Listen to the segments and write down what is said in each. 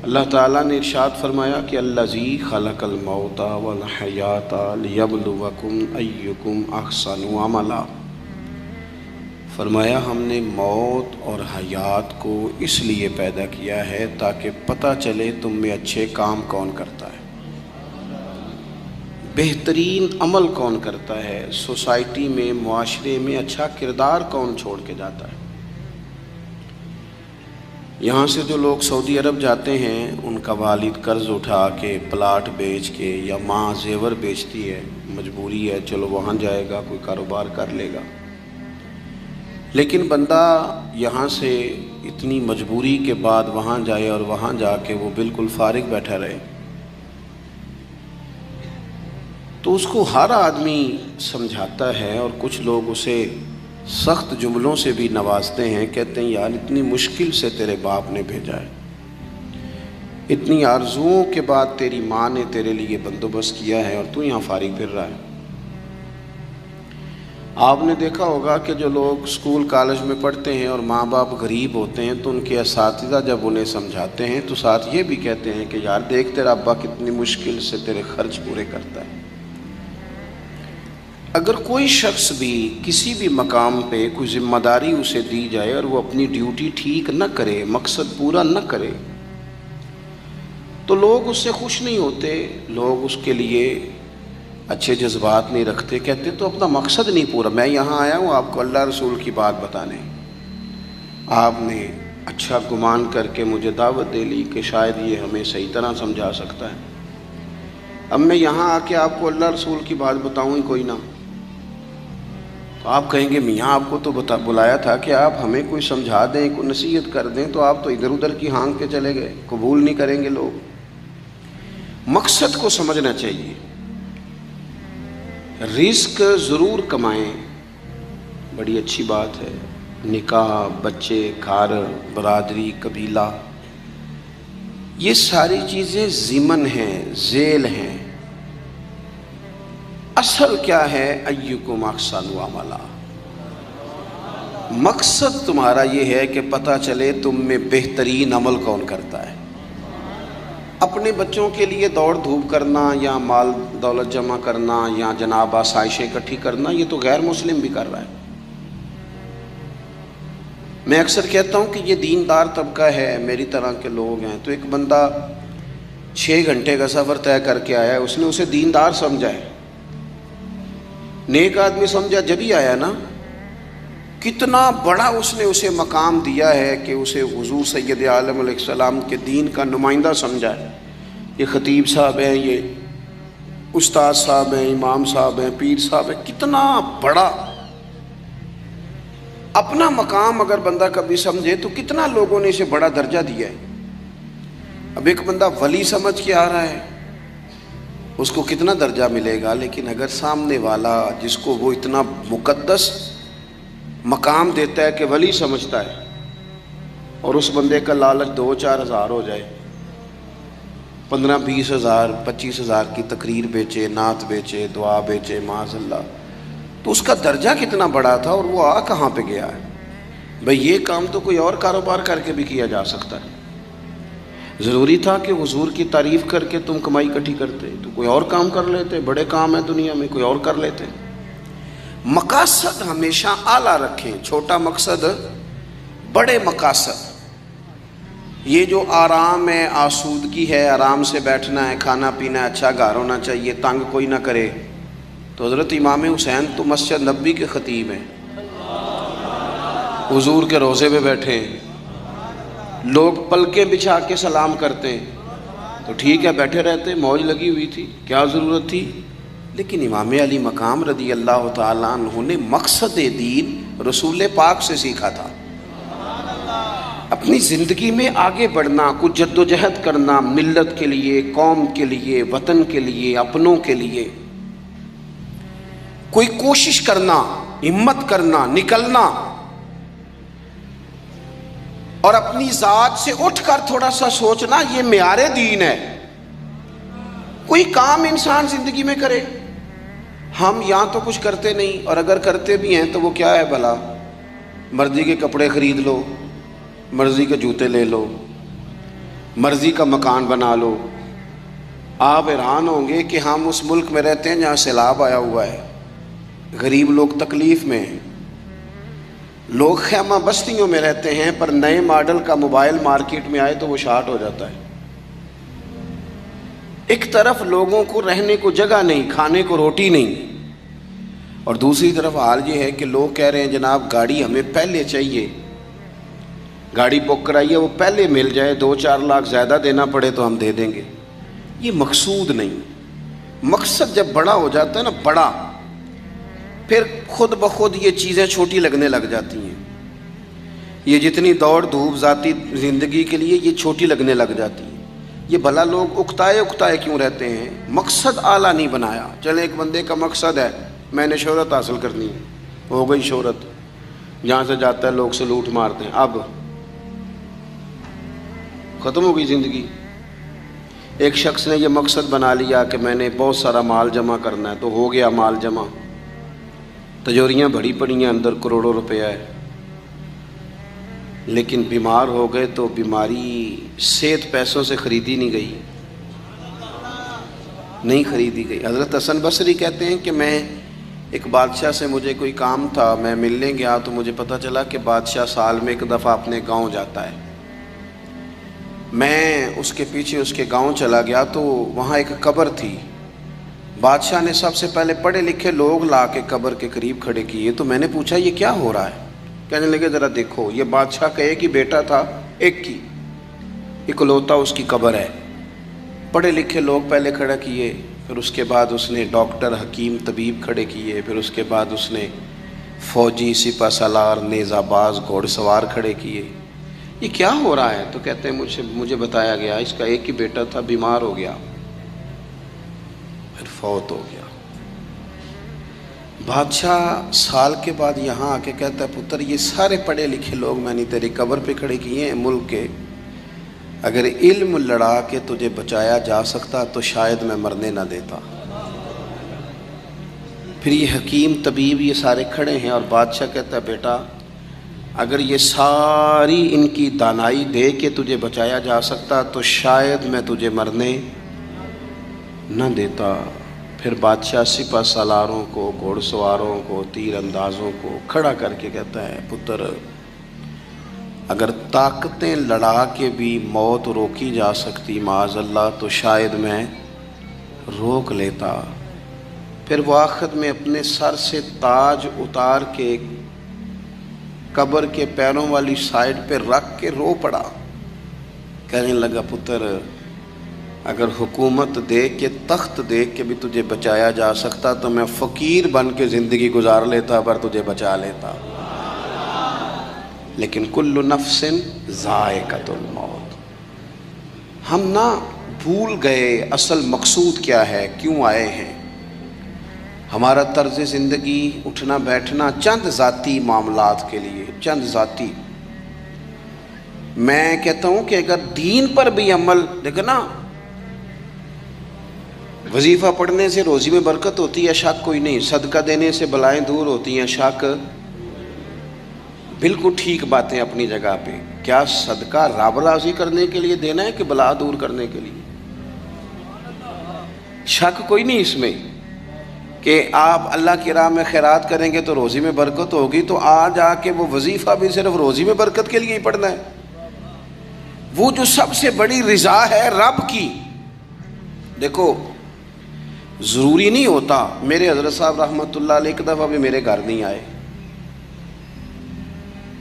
اللہ تعالیٰ نے ارشاد فرمایا کہ الذی خلق الموت والحیات لیبلوکم ایکم احسن عملا۔ فرمایا ہم نے موت اور حیات کو اس لیے پیدا کیا ہے تاکہ پتہ چلے تم میں اچھے کام کون کرتا ہے، بہترین عمل کون کرتا ہے، سوسائٹی میں معاشرے میں اچھا کردار کون چھوڑ کے جاتا ہے۔ یہاں سے جو لوگ سعودی عرب جاتے ہیں ان کا والد قرض اٹھا کے پلاٹ بیچ کے یا ماں زیور بیچتی ہے، مجبوری ہے چلو وہاں جائے گا کوئی کاروبار کر لے گا، لیکن بندہ یہاں سے اتنی مجبوری کے بعد وہاں جائے اور وہاں جا کے وہ بالکل فارغ بیٹھا رہے تو اس کو ہر آدمی سمجھاتا ہے، اور کچھ لوگ اسے سخت جملوں سے بھی نوازتے ہیں، کہتے ہیں یار اتنی مشکل سے تیرے باپ نے بھیجا ہے، اتنی آرزوؤں کے بعد تیری ماں نے تیرے لیے بندوبست کیا ہے اور تو یہاں فارغ پھر رہا ہے۔ آپ نے دیکھا ہوگا کہ جو لوگ اسکول کالج میں پڑھتے ہیں اور ماں باپ غریب ہوتے ہیں تو ان کے اساتذہ جب انہیں سمجھاتے ہیں تو ساتھ یہ بھی کہتے ہیں کہ یار دیکھ تیرا ابا کتنی مشکل سے تیرے خرچ پورے کرتا ہے۔ اگر کوئی شخص بھی کسی بھی مقام پہ کوئی ذمہ داری اسے دی جائے اور وہ اپنی ڈیوٹی ٹھیک نہ کرے، مقصد پورا نہ کرے، تو لوگ اس سے خوش نہیں ہوتے، لوگ اس کے لیے اچھے جذبات نہیں رکھتے، کہتے تو اپنا مقصد نہیں پورا، میں یہاں آیا ہوں آپ کو اللہ رسول کی بات بتانے، آپ نے اچھا گمان کر کے مجھے دعوت دے لی کہ شاید یہ ہمیں صحیح طرح سمجھا سکتا ہے، اب میں یہاں آ کے آپ کو اللہ رسول کی بات بتاؤں ہی کوئی نہ، تو آپ کہیں گے میاں آپ کو تو بلایا تھا کہ آپ ہمیں کوئی سمجھا دیں، کوئی نصیحت کر دیں، تو آپ تو ادھر ادھر کی ہانک کے چلے گئے، قبول نہیں کریں گے لوگ۔ مقصد کو سمجھنا چاہیے، رزق ضرور کمائیں، بڑی اچھی بات ہے، نکاح، بچے، گھر، برادری، قبیلہ، یہ ساری چیزیں ضمن ہیں، ذیل ہیں، اصل کیا ہے ایکم احسن عملا۔ مقصد تمہارا یہ ہے کہ پتہ چلے تم میں بہترین عمل کون کرتا ہے۔ اپنے بچوں کے لیے دوڑ دھوپ کرنا یا مال دولت جمع کرنا یا جناب آسائشیں اکٹھی کرنا، یہ تو غیر مسلم بھی کر رہا ہے۔ میں اکثر کہتا ہوں کہ یہ دیندار طبقہ ہے، میری طرح کے لوگ ہیں، تو ایک بندہ 6 گھنٹے کا سفر طے کر کے آیا ہے، اس نے اسے دیندار سمجھا ہے، نیک آدمی سمجھا جبھی آیا نا، کتنا بڑا اس نے اسے مقام دیا ہے کہ اسے حضور سید عالم علیہ السلام کے دین کا نمائندہ سمجھا ہے۔ یہ خطیب صاحب ہیں، یہ استاد صاحب ہیں، امام صاحب ہیں، پیر صاحب ہیں، کتنا بڑا اپنا مقام اگر بندہ کبھی سمجھے تو کتنا لوگوں نے اسے بڑا درجہ دیا ہے۔ اب ایک بندہ ولی سمجھ کے آ رہا ہے، اس کو کتنا درجہ ملے گا، لیکن اگر سامنے والا جس کو وہ اتنا مقدس مقام دیتا ہے کہ ولی سمجھتا ہے، اور اس بندے کا لالچ 2-4 ہزار ہو جائے، 15-20 ہزار 25 ہزار کی تقریر بیچے، نعت بیچے، دعا بیچے، معاذ اللہ، تو اس کا درجہ کتنا بڑا تھا اور وہ آ کہاں پہ گیا ہے۔ بھئی یہ کام تو کوئی اور کاروبار کر کے بھی کیا جا سکتا ہے، ضروری تھا کہ حضور کی تعریف کر کے تم کمائی اکٹھی کرتے، تو کوئی اور کام کر لیتے، بڑے کام ہیں دنیا میں کوئی اور کر لیتے۔ مقاصد ہمیشہ اعلیٰ رکھیں، چھوٹا مقصد، بڑے مقاصد۔ یہ جو آرام ہے، آسودگی ہے، آرام سے بیٹھنا ہے، کھانا پینا ہے، اچھا گھر ہونا چاہیے، تنگ کوئی نہ کرے، تو حضرت امام حسین تو مسجد نبوی کے خطیب ہیں، حضور کے روضے پہ بیٹھے ہیں، لوگ پلکیں بچھا کے سلام کرتے ہیں، تو ٹھیک ہے بیٹھے رہتے، موج لگی ہوئی تھی، کیا ضرورت تھی۔ لیکن امام علی مقام رضی اللہ تعالیٰ عنہ نے مقصد دین رسول پاک سے سیکھا تھا۔ اپنی زندگی میں آگے بڑھنا، کچھ جد و جہد کرنا، ملت کے لیے، قوم کے لیے، وطن کے لیے، اپنوں کے لیے کوئی کوشش کرنا، ہمت کرنا، نکلنا، اور اپنی ذات سے اٹھ کر تھوڑا سا سوچنا، یہ معیار دین ہے۔ کوئی کام انسان زندگی میں کرے، ہم یہاں تو کچھ کرتے نہیں، اور اگر کرتے بھی ہیں تو وہ کیا ہے بھلا، مرضی کے کپڑے خرید لو، مرضی کے جوتے لے لو، مرضی کا مکان بنا لو۔ آپ حیران ہوں گے کہ ہم اس ملک میں رہتے ہیں جہاں سیلاب آیا ہوا ہے، غریب لوگ تکلیف میں ہیں، لوگ خیمہ بستیوں میں رہتے ہیں، پر نئے ماڈل کا موبائل مارکیٹ میں آئے تو وہ شارٹ ہو جاتا ہے۔ ایک طرف لوگوں کو رہنے کو جگہ نہیں، کھانے کو روٹی نہیں، اور دوسری طرف حال یہ ہے کہ لوگ کہہ رہے ہیں جناب گاڑی ہمیں پہلے چاہیے، گاڑی بک کرائیے وہ پہلے مل جائے، 2-4 لاکھ زیادہ دینا پڑے تو ہم دے دیں گے۔ یہ مقصود نہیں۔ مقصد جب بڑا ہو جاتا ہے نا، بڑا، پھر خود بخود یہ چیزیں چھوٹی لگنے لگ جاتی ہیں۔ یہ جتنی دوڑ دھوپ ذاتی زندگی کے لیے یہ چھوٹی لگنے لگ جاتی ہیں۔ یہ بھلا لوگ اکتائے کیوں رہتے ہیں؟ مقصد اعلیٰ نہیں بنایا۔ چلے ایک بندے کا مقصد ہے میں نے شہرت حاصل کرنی ہے، ہو گئی شہرت، جہاں سے جاتا ہے لوگ سلوٹ مارتے ہیں، اب ختم ہو گئی زندگی۔ ایک شخص نے یہ مقصد بنا لیا کہ میں نے بہت سارا مال جمع کرنا ہے، تو ہو گیا مال جمع، تجوریاں بڑی پڑی ہیں، اندر کروڑوں روپیہ ہے، لیکن بیمار ہو گئے تو بیماری صحت پیسوں سے خریدی نہیں گئی، نہیں خریدی گئی۔ حضرت حسن بصری کہتے ہیں کہ میں ایک بادشاہ سے مجھے کوئی کام تھا، میں ملنے گیا تو مجھے پتہ چلا کہ بادشاہ سال میں ایک دفعہ اپنے گاؤں جاتا ہے۔ میں اس کے پیچھے اس کے گاؤں چلا گیا تو وہاں ایک قبر تھی، بادشاہ نے سب سے پہلے پڑھے لکھے لوگ لا کے قبر کے قریب کھڑے کیے، تو میں نے پوچھا یہ کیا ہو رہا ہے؟ کہنے لگے ذرا دیکھو، یہ بادشاہ کا ایک ہی بیٹا تھا، ایک کی اکلوتا اس کی قبر ہے۔ پڑھے لکھے لوگ پہلے کھڑا کیے، پھر اس کے بعد اس نے ڈاکٹر حکیم طبیب کھڑے کیے، پھر اس کے بعد اس نے فوجی سپہ سالار نیزہ باز گھوڑ سوار کھڑے کیے۔ یہ کیا ہو رہا ہے؟ تو کہتے ہیں مجھے بتایا گیا اس کا ایک ہی بیٹا تھا، بیمار ہو گیا، پھر فوت ہو گیا۔ بادشاہ سال کے بعد یہاں آ کے کہتا ہے پتر یہ سارے پڑھے لکھے لوگ میں نے تیری قبر پہ کھڑے کیے ہیں ملک کے، اگر علم لڑا کے تجھے بچایا جا سکتا تو شاید میں مرنے نہ دیتا۔ پھر یہ حکیم طبیب یہ سارے کھڑے ہیں اور بادشاہ کہتا ہے بیٹا اگر یہ ساری ان کی دانائی دے کے تجھے بچایا جا سکتا تو شاید میں تجھے مرنے نہ دیتا۔ پھر بادشاہ سپہ سالاروں کو، گھوڑ سواروں کو، تیر اندازوں کو کھڑا کر کے کہتا ہے پتر اگر طاقتیں لڑا کے بھی موت روکی جا سکتی معاذ اللہ تو شاید میں روک لیتا۔ پھر وہ آخر میں اپنے سر سے تاج اتار کے قبر کے پیروں والی سائڈ پہ رکھ کے رو پڑا، کہنے لگا پتر اگر حکومت دے کے تخت دے کے بھی تجھے بچایا جا سکتا تو میں فقیر بن کے زندگی گزار لیتا پر تجھے بچا لیتا، لیکن کل نفس ذائقۃ الموت۔ ہم نہ بھول گئے اصل مقصود کیا ہے، کیوں آئے ہیں۔ ہمارا طرز زندگی اٹھنا بیٹھنا چند ذاتی معاملات کے لیے، چند ذاتی۔ میں کہتا ہوں کہ اگر دین پر بھی عمل، دیکھو نا وظیفہ پڑھنے سے روزی میں برکت ہوتی ہے شک کوئی نہیں، صدقہ دینے سے بلائیں دور ہوتی ہیں شک، بالکل ٹھیک باتیں اپنی جگہ پہ۔ کیا صدقہ رب راضی کرنے کے لیے دینا ہے کہ بلا دور کرنے کے لیے؟ شک کوئی نہیں اس میں کہ آپ اللہ کی راہ میں خیرات کریں گے تو روزی میں برکت ہوگی، تو آج آ کے وہ وظیفہ بھی صرف روزی میں برکت کے لیے ہی پڑھنا ہے۔ وہ جو سب سے بڑی رضا ہے رب کی، دیکھو ضروری نہیں ہوتا، میرے حضرت صاحب رحمۃ اللہ علیہ ایک دفعہ بھی میرے گھر نہیں آئے،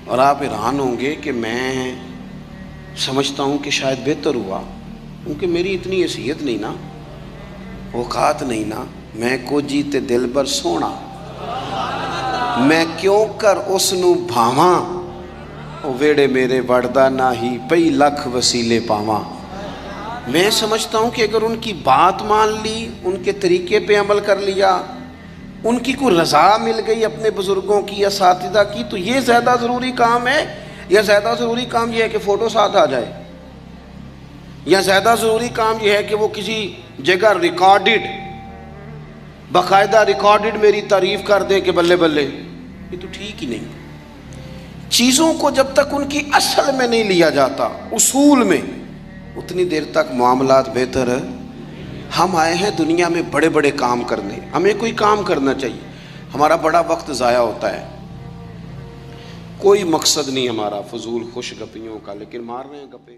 اور آپ حیران ہوں گے کہ میں سمجھتا ہوں کہ شاید بہتر ہوا، کیونکہ میری اتنی حیثیت نہیں نا، اوقات نہیں نا، میں کو جیتے دل بر سونا، میں کیوں کر اس نو بھاواں، او ویڑے میرے وڑدا نہ ہی پئی لکھ وسیلے پاواں۔ میں سمجھتا ہوں کہ اگر ان کی بات مان لی، ان کے طریقے پہ عمل کر لیا، ان کی کوئی رضا مل گئی اپنے بزرگوں کی، اساتذہ کی، تو یہ زیادہ ضروری کام ہے، یا زیادہ ضروری کام یہ ہے کہ فوٹو ساتھ آ جائے، یا زیادہ ضروری کام یہ ہے کہ وہ کسی جگہ ریکارڈڈ، باقاعدہ ریکارڈڈ میری تعریف کر دیں کہ بلے بلے، یہ تو ٹھیک ہی نہیں۔ چیزوں کو جب تک ان کی اصل میں نہیں لیا جاتا، اصول میں، اتنی دیر تک معاملات بہتر ہے۔ ہم آئے ہیں دنیا میں بڑے بڑے کام کرنے، ہمیں کوئی کام کرنا چاہیے، ہمارا بڑا وقت ضائع ہوتا ہے، کوئی مقصد نہیں ہمارا فضول خوش گپیوں کا، لیکن مار رہے ہیں گپے۔